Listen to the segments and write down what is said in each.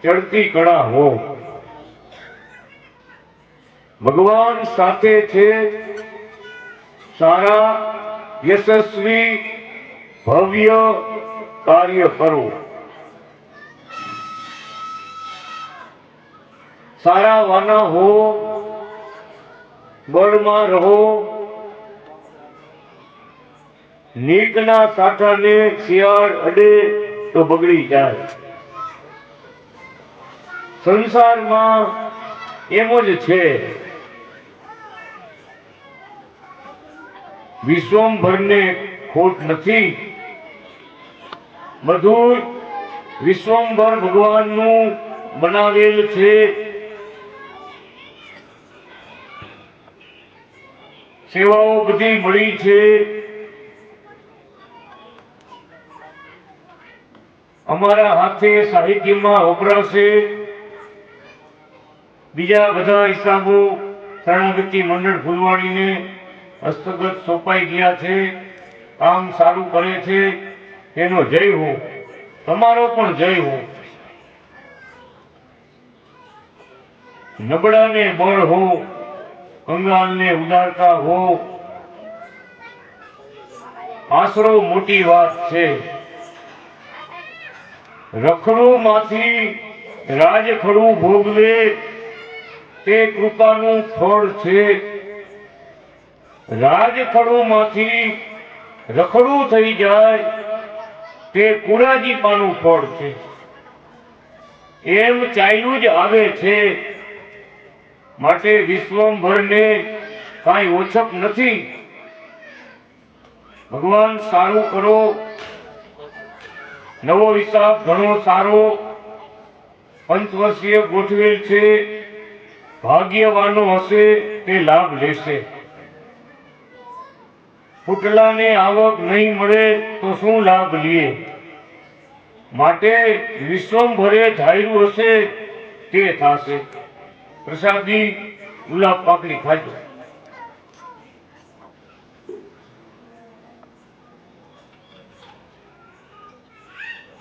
ચડતી કળા હો. ભગવાન સાથે છે સારા યશસ્વી ભવ્ય કાર્ય કરો. સારા વાના હો, બળમાં રહો, નીકના સાઠાને શિયાળ અડે તો બગડી જાય. સંસારમાં એમ જ છે. વિશ્વંભરને ખોટ નથી. બધું વિશ્વંભર ભગવાનનું બનાવેલ છે. સેવાઓ બધી મળી છે. અમારા હાથે સાહિત્યમાં વપરાશે. બીજા બધા હિસાબો શરણાગતિ મંડળ ફૂલવાડીને હસ્તગત સોંપાઈ ગયા છે. કામ સારું કરે છે, એનો જય હો. તમારો પણ જય હો. નબળાને બળ હો, કંગાલને ઉદારતા હો. આશરો મોટી વાત છે. રખડું માંથી રાજખડું ભોગવે તે કૃપાનું ફળ છે. રાજખડું માંથી રખડું થઈ જાય તે કુરાજીપાનું ફળ છે. એમ ચાલ્યું જ આવે છે. માટે વિશ્વંભરને કાંઈ ઓછપ નથી. ભગવાન સારું કરો. નવો હિસાબ ઘણો સારો પંચવર્ષીય ગોઠવેલ છે. ભાગ્યવાનો હશે તે લાભ લેશે. પુટલાને આવક નહીં મળે તો શું લાભ લે. માટે વિશ્વંભરે ધાર્યું હશે તે થશે. પ્રસાદી ગુલાબ પાકડી ખાજો.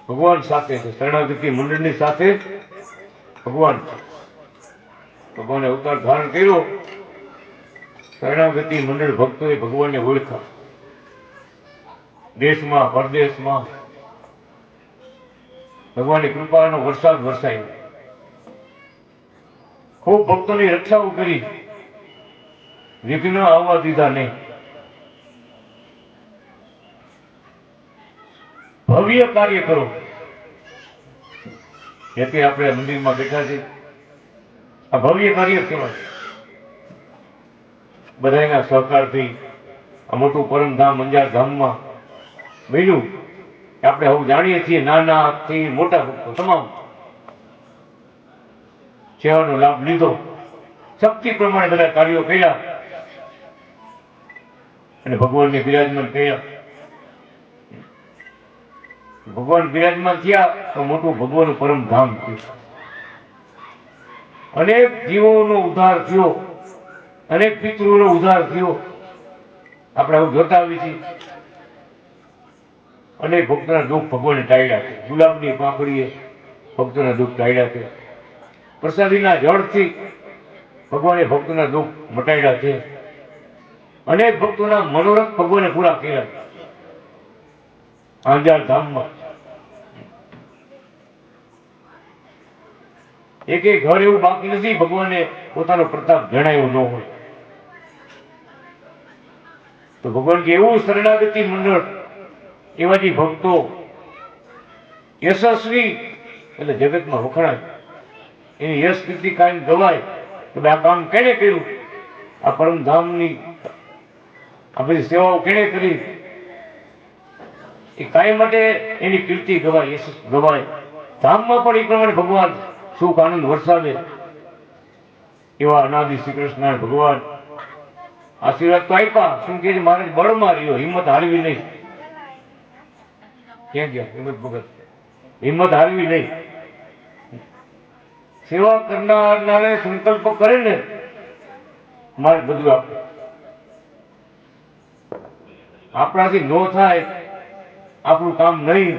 ભગવાન સાથે છે. શરણાગતિ મંડળની સાથે ભગવાન છે. ભગવાને અવતાર ધારણ કર્યો. શરણાગતિ મંડળ ભક્તોએ ભગવાનને ઓળખા. દેશમાં પરદેશમાં ભગવાનની કૃપાનો વરસાદ વરસાયો. ખૂબ ભક્તોની રક્ષાઓ કરી. વિઘ્ન આવવા દીધા નહીં. ભવ્ય કાર્ય કરો. જેથી આપણે મંદિરમાં બેઠા છીએ, આ ભવ્ય કાર્ય કહેવાય. બધાના સહકારથી આ મોટું પરમધામ અંજાર ધામમાં બન્યું. આપણે હવે જાણીએ છીએ, નાનાથી મોટા ભક્તો તમામ સેવાનો લાભ લીધો. શક્તિ પ્રમાણે બધા કાર્યો કર્યા અને ભગવાનને બિરાજમાન કર્યા. ભગવાન બિરાજમાન થયા તો મોટું ભગવાનનું પરમ ધામ થયું. અનેક જીવોનો ઉદ્ધાર થયો, અનેક પિતૃનો ઉદ્ધાર થયો. આપણે હવે જોતા આવી છીએ. અનેક ભક્તોના દુઃખ ભગવાને ટાળ્યા છે. ગુલાબની પાંખડીએ ભક્તોના દુઃખ ટાળ્યા છે. પ્રસાદીના જળથી ભગવાને ભક્તોના દુઃખ મટાડ્યા છે. અનેક ભક્તોના મનોરથ ભગવાને પૂરા કર્યા. અંજાર ધામમાં એક ઘર એવું બાકી નથી ભગવાને પોતાનો પ્રતાપ જણાવ્યો ન હોય. તો ભગવાન કે એવું શરણાગતિ મંડળ, એવા જે ભક્તો યશસ્વી એટલે જગતમાં વખણાય, એની યશ કીર્તિ કાયમ ગવાય. તો આ કામ કેને કર્યું? આ પરમધામની આ બધી સેવાઓ કેને કરી? એ કાયમ માટે એની કીર્તિ ગવાય, યશ ગવાય. ધામમાં પણ એ પ્રમાણે ભગવાન સુખ આનંદ વરસાવે. એવા અનાદિ શ્રી કૃષ્ણ ભગવાન આશીર્વાદ તો આપ્યા. શું કે મારે બળમાં રહ્યો, હિંમત હારવી નહીં. ક્યાં ગયા હિંમત ભગત? હિંમત હારવી નહીં. સેવા કરનારને સંકલ્પ કરે ને મારે બધું આપે. આપણાથી ન થાય, આપણું કામ નહીં,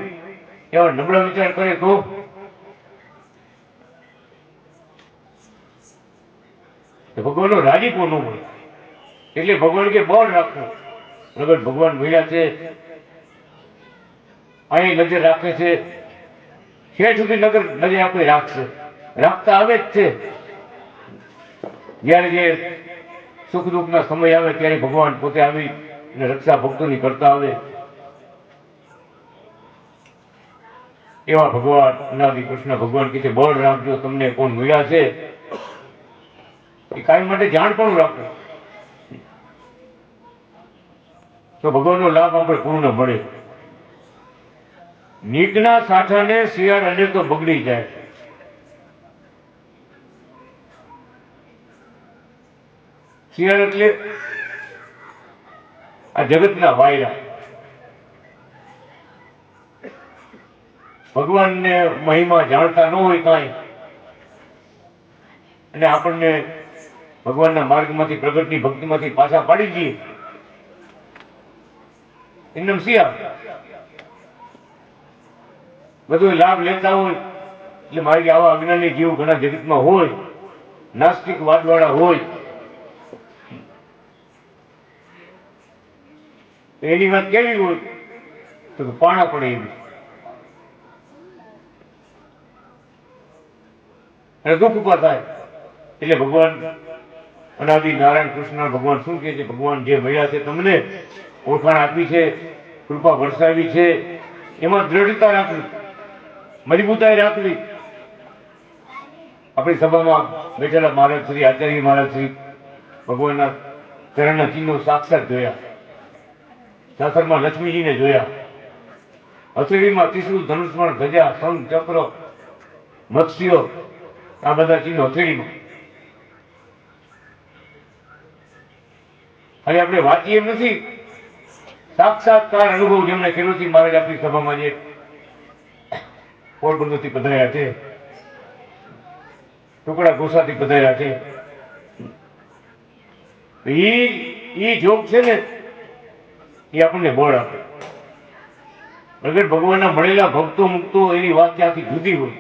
એવા નબળા વિચાર કરે તો તો ભગવાનનો રાજીપો ન મળે. એટલે ભગવાન કે બળ રાખવું. પ્રગટ ભગવાન મળ્યા છે, અહીં નજર રાખે છે, શેઠ સુધી નજર આપણે રાખશે, રાખતા આવે જ છે. જ્યારે જે સુખ દુઃખના સમય આવે ત્યારે ભગવાન પોતે આવી અને રક્ષા ભક્તોની કરતા આવે. એવા ભગવાન અનાદિ કૃષ્ણ ભગવાન કે બળ રાખજો, તમને કોણ મળ્યા છે એ કાયમ માટે જાણ પણ રાખો, તો ભગવાનનો લાભ આપણે પૂર્ણ મળે. નીકના સાઠાને શિયાળ અડે તો બગડી જાય. શિયાળ એટલે આ જગતના વાયરા. ભગવાનને મહિમા જાણતા ન હોય કાંઈ, અને આપણને ભગવાનના માર્ગમાંથી પ્રગટની ભક્તિમાંથી પાછા પાડી દઈએ, એમનેમ શિયાળ બધો લાભ લેતા હોય. એટલે મારી આવા અજ્ઞાની જીવ ઘણા જગતમાં હોય, નાસ્તિક વાદવાળા હોય, એની વાત કેવી હોય તો પાણા પડે એવી, અને દુઃખ ઉભા થાય. એટલે ભગવાન અનાદિ નારાયણ કૃષ્ણ ભગવાન શું કહે છે? ભગવાન જે મળ્યા છે તમને, ઓળખાણ આપી છે, કૃપા વરસાવી છે, એમાં દ્રઢતા રાખવી, મજબૂતાઈ રાખવી. આપણી સભામાં બેઠેલા મહારાજ શ્રી આચાર્ય મહારાજ શ્રી ભગવાનના ચરણના ચિહ્નો સાક્ષાત જોયા. સાસરમાં લક્ષ્મીજીને જોયા, હથેળીમાં ત્રિશુલ, ધનુષ્મણ, ધજા, શંખ, ચક્ર, મત્સ્યો, આ બધા ચિહ્નો હથેળીમાં. હવે આપણે વાંચીએ એમ નથી, સાક્ષાત્કાર અનુભવ જેમને કર્યો છે. મહારાજ આપણી સભામાં જે પોરબંદરથી પધાર્યા છે, ટુકડા ગોસાથી પધાર્યા છે, એ જોગ છે ને એ આપણને બળ આપે. પ્રગટ ભગવાનના મળેલા ભક્તો મુક્તો એની વાત ત્યાંથી જુદી હોય.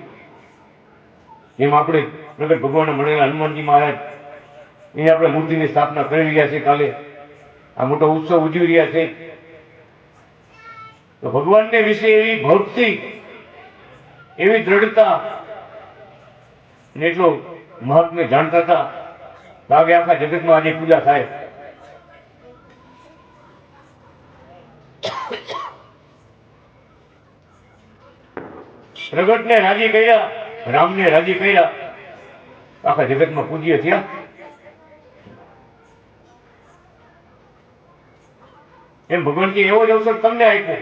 જેમ આપણે પ્રગટ ભગવાનના મળેલા હનુમાનજી મહારાજ એની આપણે મૂર્તિની સ્થાપના કરી રહ્યા છે, કાલે આ મોટો ઉત્સવ ઉજવી રહ્યા છે. તો ભગવાનને વિશે એવી ભક્તિ, એવી દ્રઢતા ને એટલો મહાત્મ્ય જાણતા હતા. ભાગે આખા જગતમાં આજે પૂજા થાય. પ્રગટને રાજી કર્યા, રામને રાજી કર્યા, આખા જગતમાં પૂજ્ય થયા. એમ ભગવાનજી એવો જ અવસર તમને આપ્યો.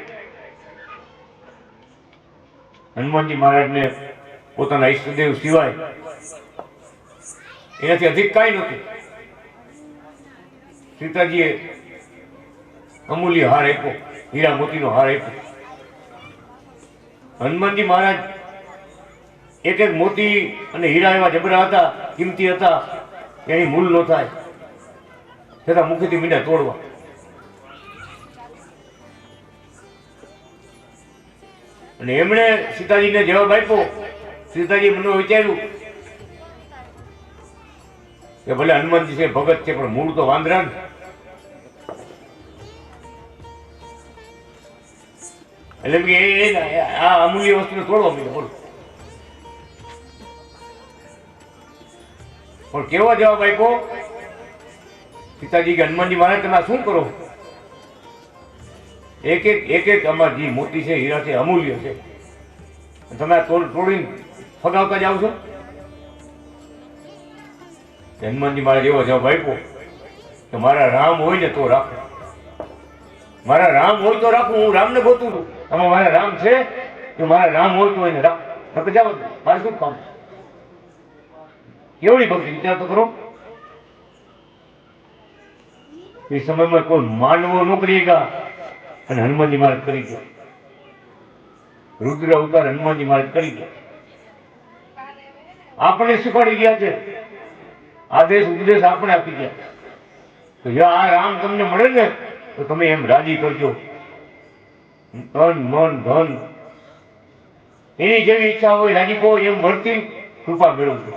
હનુમાનજી મહારાજને પોતાના ઈષ્ટદેવ સિવાય એનાથી અધિક કાંઈ નહોતું. સીતાજીએ અમૂલ્ય હાર આપ્યો, હીરા મોતીનો હાર આપ્યો. હનુમાનજી મહારાજ એક એક મોતી અને હીરા એવા જબરા હતા, કિંમતી હતા, એની મૂલ ન થાય, છતાં મુખેથી મીંડા તોડવા. અને એમણે સીતાજીને જવાબ આપ્યો. સીતાજી મને વિચાર્યું કે ભલે હનુમાનજી છે, ભગત છે, પણ મૂળ તો વાંદરા ને. એટલે આ અમૂલ્ય વસ્તુને તોડવા માંડ્યો. બોલો, પણ કેવો જવાબ આપ્યો સીતાજી કે હનુમાનજી મહારાજ તમે આ શું કરો? એક એક અમાર જે મોતી છે, હીરા છે, અમૂલ્ય છે, તમે આ તોડીને ફગાવતા જાઓ છો. હનુમાનજી મહારાજ એવો જવાબ આપ્યો કે મારા રામ હોય ને તો રાખો, મારા રામ હોય તો રાખું. હું રામને ગોતું છું. તમે મારા રામ છે તો મારા રામ હોય તો એને રાખો, જાઓ, મારે શું કામ? કેવડી ભક્તિ, વિચાર તો કરો. એ સમયમાં કોઈ માનવો ન કરી ગયા અને હનુમાનજી મહારાજ કરી ગયા. રુદ્ર અવતાર હનુમાનજી મહારાજ કરી ગયા. આપણે શીખવાડી ગયા છે, આદેશ ઉપદેશ આપણે આપી ગયા. તો આ રામ તમને મળે ને તો તમે એમ રાજી કરજો, તન મન ધન એની જેવી ઈચ્છા હોય રાજીપો એમ મળતી કૃપા મેળવજો.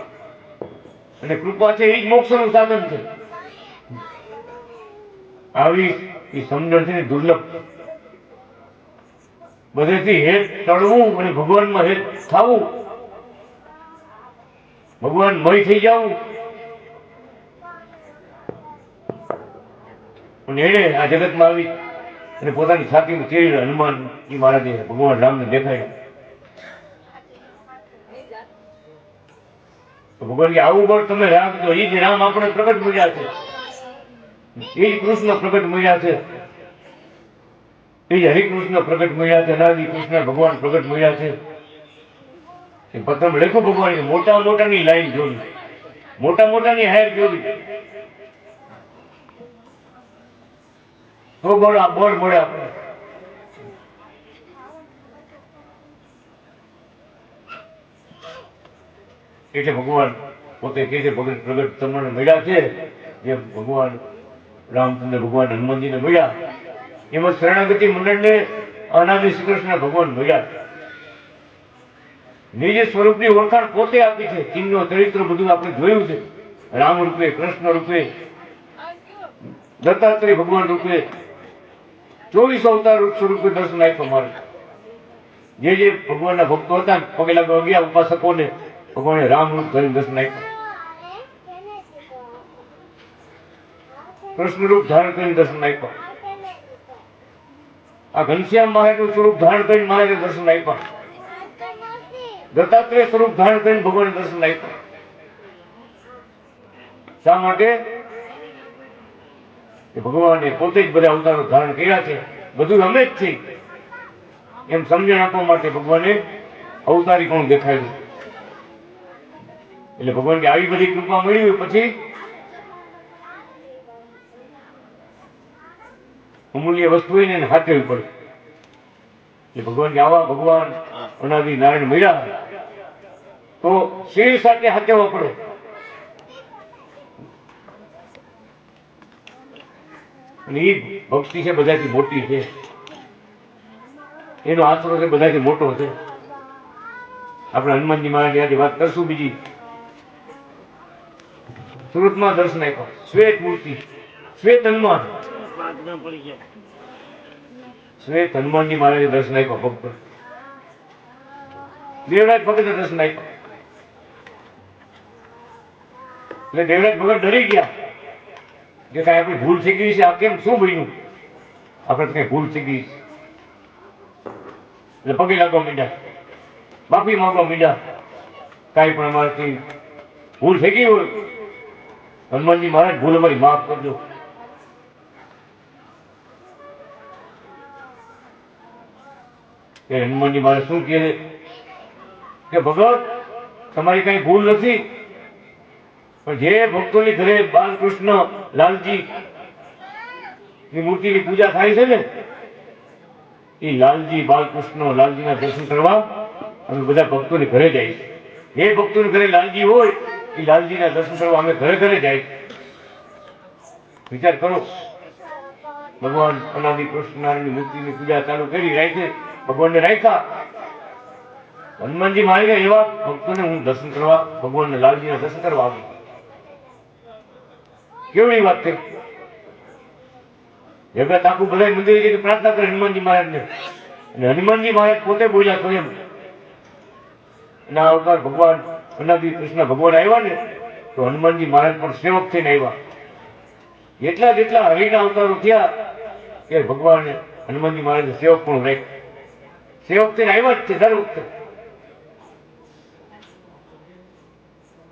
અને કૃપા છે એ જ મોક્ષનું સાધન છે. આવી એ સમજણ છે ને દુર્લભ. બધેથી હેત ટળવું અને ભગવાનમાં હેત થવું, ભગવાન મય થઈ જવું. અને એને આ જગતમાં આવી અને પોતાની છાતીમાં ચીરી હનુમાનજી મહારાજે ભગવાન રામને દેખાય. ભગવાન કે આવું બળ તમે રાખજો. એ જ રામ આપણે પ્રગટ મળ્યા છે, એ જ કૃષ્ણ પ્રગટ મળ્યા છે, એ જ હરિકૃષ્ણ પ્રગટ મળ્યા છે, અનાદિ કૃષ્ણ ભગવાન પ્રગટ મળ્યા છે. એ પત્ર લખ્યું ભગવાન મોટા મોટાની લાઈન જોડી, મોટા મોટાની હાયર જોડી, તો બળ મળે આપણે. એટલે ભગવાન પોતે કે છે પ્રગટ તમને મળ્યા છે, જે ભગવાન રામચંદ્ર ભગવાન હનુમાનજીને મળ્યા એમાં શરણાગતિ મંડળને અનાદિ શ્રી કૃષ્ણ ભગવાન મળ્યા. નિજ સ્વરૂપની ઓળખાણ પોતે આપી છે. ચિહ્નો ચરિત્ર બધું આપણે જોયું છે. રામ રૂપે, કૃષ્ણ રૂપે, દત્તાત્રેય ભગવાન રૂપે 24 અવતાર સ્વરૂપે દર્શન આપ્યા મારે. જે ભગવાનના ભક્તો હતા પગે લાગવા ગયા ઉપાસકોને ભગવાને રામ રૂપ ધરી દર્શન આપ્યા, કૃષ્ણ રૂપ ધારણ કરીને દર્શન આપ્યા, આ ઘનશ્યામ મહારાજનું સ્વરૂપ ધારણ કરીને મહારાજે દર્શન આપ્યા, દત્તાત્રેય સ્વરૂપ ધારણ કરીને ભગવાને દર્શન આપ્યા. શા માટે? ભગવાને પોતે જ બધા અવતારો ધારણ કર્યા છે. બધું અમે જ છીએ એમ સમજણ આપવા માટે ભગવાને અવતારી કોણ દેખાયું. એટલે ભગવાન કે આવી બધી કૃપા મળી હોય પછી અમૂલ્ય વસ્તુ હોય ને હાથવી પડે. એટલે ભગવાન કે આવા ભગવાન અનાદિ નારાયણ મળ્યા તો શિર સાથે હાથવવા પડે. અને એ ભક્તિ છે બધાથી મોટી છે, એનો આશરો છે બધાથી મોટો છે. આપણે હનુમાનજી મહારાજ આજે વાત કરશું. બીજી સુરતમાં દર્શન આપ્યા, શ્વેત મૂર્તિ, શ્વેત હનુમાન, શ્વેત હનુમાનજી મહારાજે દર્શન આપ્યા. ભક્ત દેવરાજ ભગતે દર્શન આપ્યા. એટલે દેવરાજ ભગત ડરી ગયા કે કઈ આપણી ભૂલ થઈ ગઈ છે, આ કેમ શું બન્યું, આપણે કઈ ભૂલ થઈ ગઈ. એટલે પગે લાગવા માંડ્યા, માફી માંગવા માંડ્યા, કાંઈ પણ અમારાથી ભૂલ થઈ ગઈ હોય હનુમાનજી મહારાજ ભૂલ અમારી માફ કરજો. હનુમાનજી મહારાજ શું કહે કે ભગત તમારી કઈ ભૂલ નથી, પણ જે ભક્તોની ઘરે બાલકૃષ્ણ લાલજી ની મૂર્તિની પૂજા થાય છે ને, એ લાલજી બાલકૃષ્ણ લાલજીના દર્શન કરવા અમે બધા ભક્તોની ઘરે જાય. જે ભક્તોની ઘરે લાલજી હોય એ લાલજીના દર્શન કરવા અમે ઘરે ઘરે જાય. વિચાર કરો, ભગવાન અનાદિ કૃષ્ણની મૂર્તિની પૂજા ચાલુ કરી રાખી, ભગવાનને રાખ્યા. હનુમાનજી મહારાજ એવા ભક્તોને હું દર્શન કરવા ભગવાનને લાલજીના દર્શન કરવા આવ્યો. કેવડી વાત થઈ. જગત આખું બધા મંદિરે જઈને પ્રાર્થના કરે હનુમાનજી મહારાજને, અને હનુમાનજી મહારાજ પોતે બોલ્યા તો એમ ના અવતાર ભગવાન અનાદિ કૃષ્ણ ભગવાન આવ્યા ને તો હનુમાનજી મહારાજ પણ સેવક થઈને આવ્યા. જેટલા જેટલા હરિના અવતારો થયા કે ભગવાન હનુમાનજી મહારાજ સેવક પણ રાખ્યા. સેવક થઈને આવ્યા જ છે દર વખતે.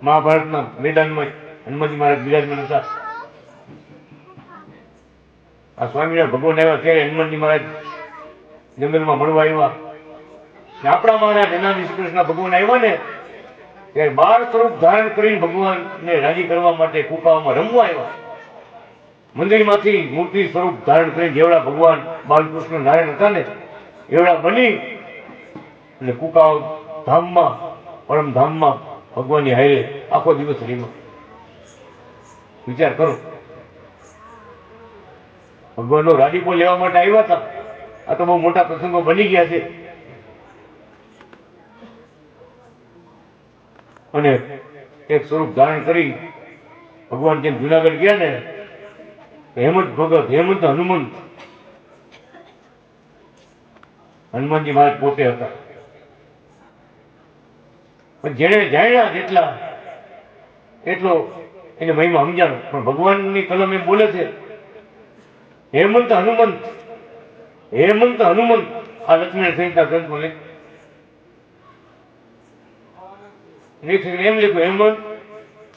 મહાભારતના મેદાનમાં હનુમાનજી મહારાજ બિરાજમાન હતા. આ સ્વામિનારાયણ ભગવાન આવ્યા ત્યારે હનુમાનજી મહારાજ જંગલમાં મળવા આવ્યા. આપણા મહારાજ અનાદિ શ્રી કૃષ્ણ ભગવાન આવ્યા ને ત્યારે 12 સ્વરૂપ ધારણ કરીને ભગવાનને રાજી કરવા માટે કુકાઓમાં રમવા આવ્યા. મંદિરમાંથી મૂર્તિ સ્વરૂપ ધારણ કરીને જેવડા ભગવાન બાલકૃષ્ણ નારાયણ હતા ને એવડા બની અને કુકાઓ ધામમાં પરમ ધામમાં ભગવાનની હારે આખો દિવસ રમ્યા. વિચાર કરો, ભગવાનનો રાજીપો લેવા માટે આવ્યા હતા. આ તો બહુ મોટા પ્રસંગો બની ગયા છે. અને એક સ્વરૂપ ધારણ કરી ભગવાન જેમ જુનાગઢ ગયા ને, હેમંત ભગત, હેમંત હનુમંત, હનુમાનજી મહારાજ પોતે હતા. પણ જેને જાણ્યા જેટલા એટલો એને મહિમા સમજાણો. પણ ભગવાનની કલમ એમ બોલે છે, હેમંત હનુમંત, હેમંત હનુમંત. આ લક્ષ્મણ સંહિતા ગ્રંથમાં એમ લખ્યું, હેમંત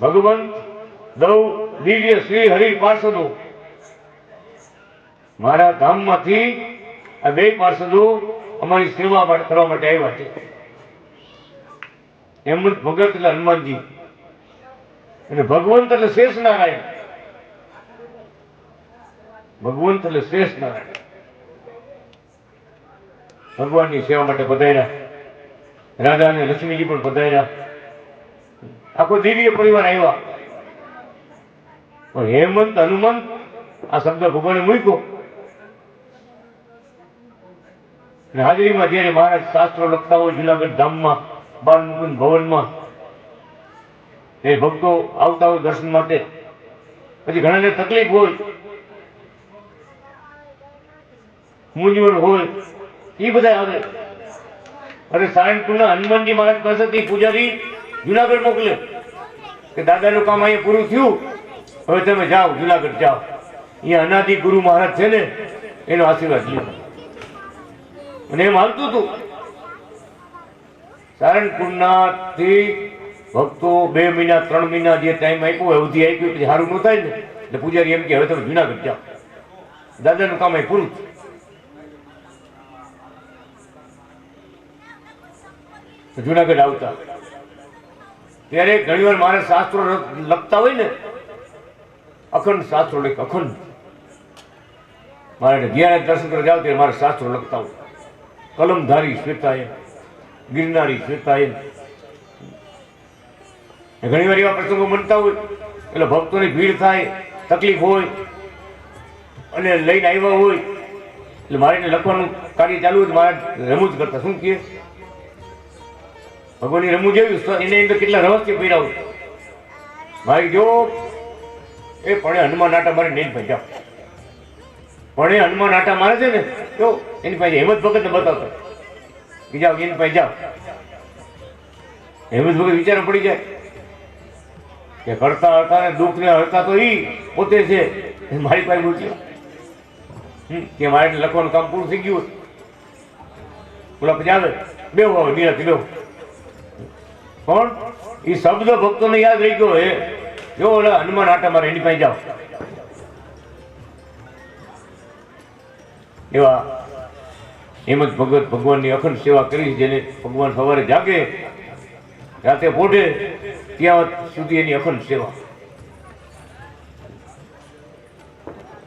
ભગવાન દૌ દિવ્ય શ્રી હરિ પાર્ષદો. મારા ધામમાંથી આ બે પાર્ષદો અમારી સેવા કરવા માટે આવ્યા છે. હેમંત ભગત એટલે હનુમાનજી, અને ભગવંત એટલે શેષ નારાયણ. ભગવંત એટલે શેષ નારાયણ ભગવાનની સેવા માટે પધાર્યા. રાધા અને લક્ષ્મીજી પણ પધાર્યા. આખો દિવ્ય પરિવાર આવ્યા. પણ હેમંત હનુમંત આ શબ્દ ભગવાને મૂક્યો. હાજરીમાં જયારે મહારાજ શાસ્ત્રો લખતા હોય જુનાગઢ ધામમાં, બાલમુકુંદ ભવનમાં, એ ભક્તો આવતા હોય દર્શન માટે. પછી ઘણાને તકલીફ હોય, મૂંઝવણ હોય, એ બધા આવે. અરે સારણપુરના હનુમાનજી મહારાજ પાસેથી પૂજારી જુનાગઢ મોકલે કે દાદાનું કામ અહીંયા પૂરું થયું, હવે તમે જાઓ, જુનાગઢ જાઓ. અહીંયા અનાદિ ગુરુ મહારાજ છે ને, એનો આશીર્વાદ લીધો. અને એમ હાલતું હતું. સારણપુરનાથી ભક્તો 2 મહિના 3 મહિના જે ટાઈમ આપ્યો અવધિ આપ્યું, પછી સારું ન થાય ને એટલે પૂજારી એમ કે હવે તમે જુનાગઢ જાઓ, દાદાનું કામ અહીં પૂરું. જુનાગઢ આવતા ત્યારે ઘણી વાર મારે શાસ્ત્રો લખતા હોય ને, અખંડ શાસ્ત્રો લખ, અખંડ. મારે ગયા દર્શન કરવા જાવ ત્યારે મારે શાસ્ત્રો લખતા હોય. કલમધારી શ્વેતાયન, ગિરનારી શ્વેતાયન. ઘણી વાર એવા પ્રસંગો બનતા હોય એટલે ભક્તોની ભીડ થાય, તકલીફ હોય, અને લઈને આવ્યા હોય એટલે મારે લખવાનું કાર્ય ચાલુ હોય. મારે રમૂજ કરતા શું કહે, ભગવાનની રમૂજ એવી એની અંદર કેટલા રહસ્ય પડ્યા હોય. મારી જો એ પણ હનુમાન આટા મારે નહીં ભાઈ જાઓ, પણ એ હનુમાન આટા મારે છે ને તો એની પાસે હેમંત ભગતને બતાવતો કે જાઓ એની પાસે જાઓ. હેમંત ભગત વિચાર પડી જાય કે કરતા હતા ને દુઃખ ને હરતા તો એ પોતે છે. મારી પાસે પૂછ્યો કે મારે લખવાનું કામ પૂરું થઈ ગયું બોલા પછી આવે બેહો આવે નિરાથી બેહો. પણ એ શબ્દ ભક્તોને યાદ રહી ગયો. હે જો ઓલા હનુમાન આટા મારે એની પાસે જાઓ. એવા હેમંત ભગત ભગવાનની અખંડ સેવા કરી, જેને ભગવાન સવારે જાગે રાતે પોઢે ત્યાં સુધી એની અખંડ સેવા.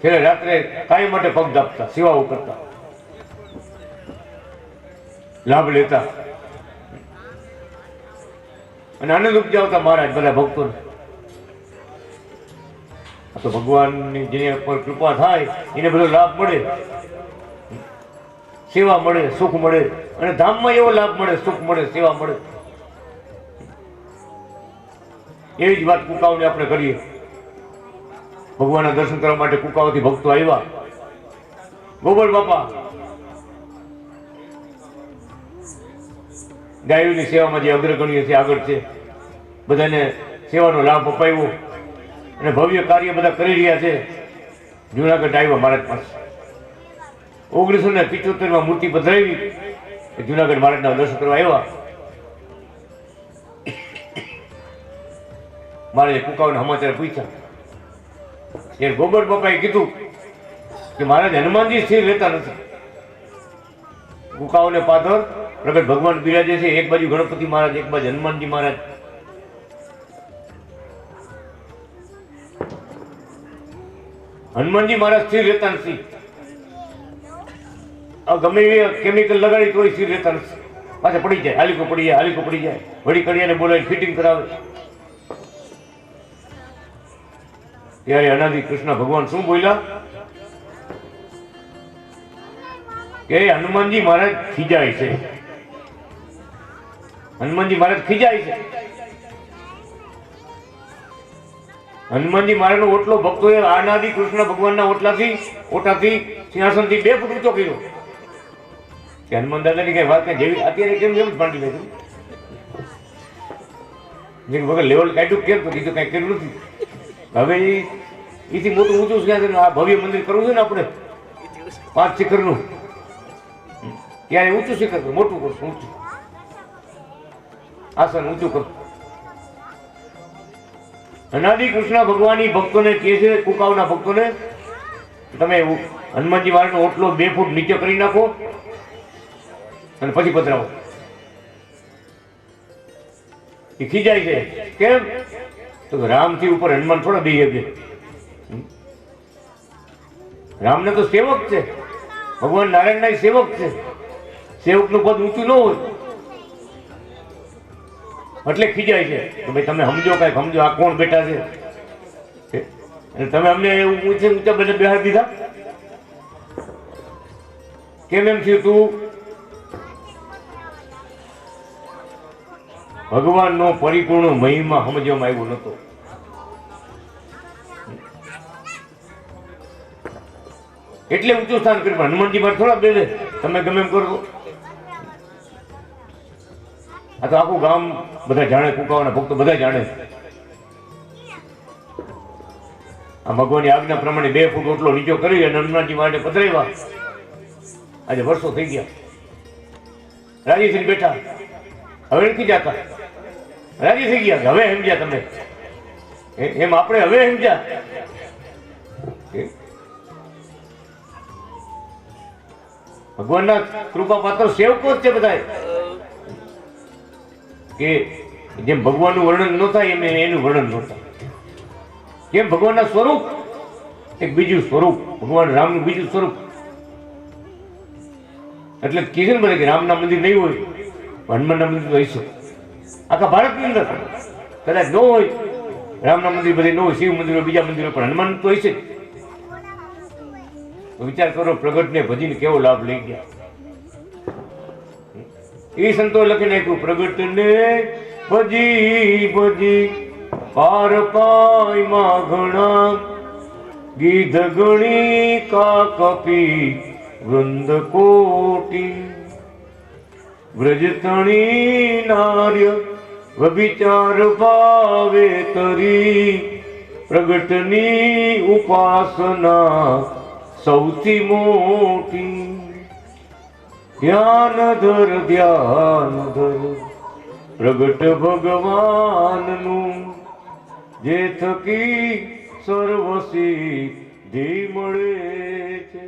છેલ્લે રાત્રે કાયમ માટે પગ દાબતા, સેવાઓ કરતા, લાભ લેતા અને આનંદ ઉપજાવતા મહારાજ બધા ભક્તોને. આ તો ભગવાનની જેની પર કૃપા થાય એને બધો લાભ મળે, સેવા મળે, સુખ મળે, અને ધામમાં એવો લાભ મળે, સુખ મળે, સેવા મળે. એવી જ વાત કુકાઓને આપણે કરીએ. ભગવાનના દર્શન કરવા માટે કુકાઓથી ભક્તો આવ્યા. ગોબર બાપા ગાયોની સેવામાં જે અગ્રગણ્ય છે, આગળ છે, બધાને સેવાનો લાભ અપાવ્યો અને ભવ્ય કાર્ય બધા કરી રહ્યા છે. જુનાગઢ આવ્યા મહારાજ પાસે. 1975 મૂર્તિ પધરાવી, જુનાગઢ મહારાજના દર્શન કરવા આવ્યા. મારે કુકાઓને સમાચાર પૂછ્યા. એ ગોબર બાપાએ કીધું કે મહારાજ હનુમાનજી સ્થિર રહેતા નથી. કુકાઓને પાદર પ્રગટ ભગવાન બિરાજે છે, એક બાજુ ગણપતિ મહારાજ, એક બાજુ હનુમાનજી મહારાજ. હનુમાનજી મહારાજ સ્થિર રહેતા નથી. ગમે એવી કેમિકલ લગાડી તોય સ્થિર રહેતા નથી. પાછા પડી જાય, હાલીકો પડી જાય, હાલીકો પડી જાય. વળી કડિયાને બોલાવી ફિટિંગ કરાવે. ત્યારે અનાદિ કૃષ્ણ ભગવાન શું બોલ્યા કે હનુમાનજી મહારાજ ખીજાય છે, હનુમાનજી મહારાજ ખીજાય છે. હનુમાનજી મહારાજનો ઓટલો ભક્તોએ આનાદિ કૃષ્ણ ભગવાનના ઓટાથી સિંહાસનથી 2 ફૂટ ઊંચો કર્યો. કે હનુમાન દાદાની કઈ વાત જેવી અત્યારે કેમ જ માંડી લીધું વગર લેવલ કાઢ્યું કેમ તો કીધું કઈ કર્યું નથી. હવે એથી મોટું ઊંચું સિંહાસન આ ભવ્ય મંદિર કરવું છે ને આપણે 5 શિખરનું, ત્યારે ઊંચું શિખર મોટું કરશું, ઊંચું આસન ઊંચું કરશું. અનાદિ કૃષ્ણ ભગવાનની ભક્તોને કહે છે, કુકાવના ભક્તોને, તમે હનુમાનજી મહારાજનો ઓટલો 2 ફૂટ નીચે કરી નાખો અને પછી પધરાવો. એ ખીજાય છે. કેમ? તો રામથી ઉપર હનુમાન થોડા બે શકે. રામને તો સેવક છે, ભગવાન નારાયણના સેવક છે. સેવકનું પદ ઊંચું ન હોય એટલે ખીજાય છે કે ભાઈ તમે સમજો, કાંઈક સમજો, આ કોણ બેઠા છે અને તમે અમને એવું ઊંચા બધે બેહાડી દીધા. કેમ એમ થયું? તું ભગવાનનો પરિપૂર્ણ મહિમા સમજવામાં આવ્યો નતો. એટલે ઊંચું સ્થાન કર્યું. હનુમાનજી માં થોડા બેસે તમે ગમે એમ કરો. આ તો આખું ગામ બધા જાણે, કુકાવાના ભક્તો બધા જાણે. આ ભગવાનની આજ્ઞા પ્રમાણે 2 ફૂટ ઓટલો નીચો કરી અને હનુમાનજી માટે પધરાવ્યા. આજે વર્ષો થઈ ગયા, રાજી થઈને બેઠા. હવે નથી જાતા, રાજી થઈ ગયા. હવે સમજ્યા તમે એમ આપણે હવે સમજ્યા. ભગવાનના કૃપા પાત્ર સેવકો જ છે બધા. કે જેમ ભગવાનનું વર્ણન ન થાય એમ એનું વર્ણન ન થાય. કેમ? ભગવાનના સ્વરૂપ એક બીજું સ્વરૂપ, ભગવાન રામનું બીજું સ્વરૂપ. એટલે કીધું ને બધા કે રામના મંદિર નહીં હોય, હનુમાનના મંદિર હોય છે આખા ભારતની અંદર. કદાચ ન હોય રામના મંદિર બધે ન હોય, શિવ મંદિરો બીજા મંદિરો, પણ હનુમાન તો હોય છે. વિચાર કરો, પ્રગટને ભજીને કેવો લાભ લઈ ગયા. એ સંતો લખી નાખ્યું, પ્રગટને ભજી ભજી પાર પાય માં ઘણા, ગીધ ગણી કા કપી વૃંદ કોટી, વ્રજતણી નાર્ય વ્યભિચાર ભાવે તરી, પ્રગટની ઉપાસના સૌથી મોટી. ધ્યાન ધર પ્રગટ ભગવાનનું, જે થકી સર્વ સિદ્ધિ મળે છે.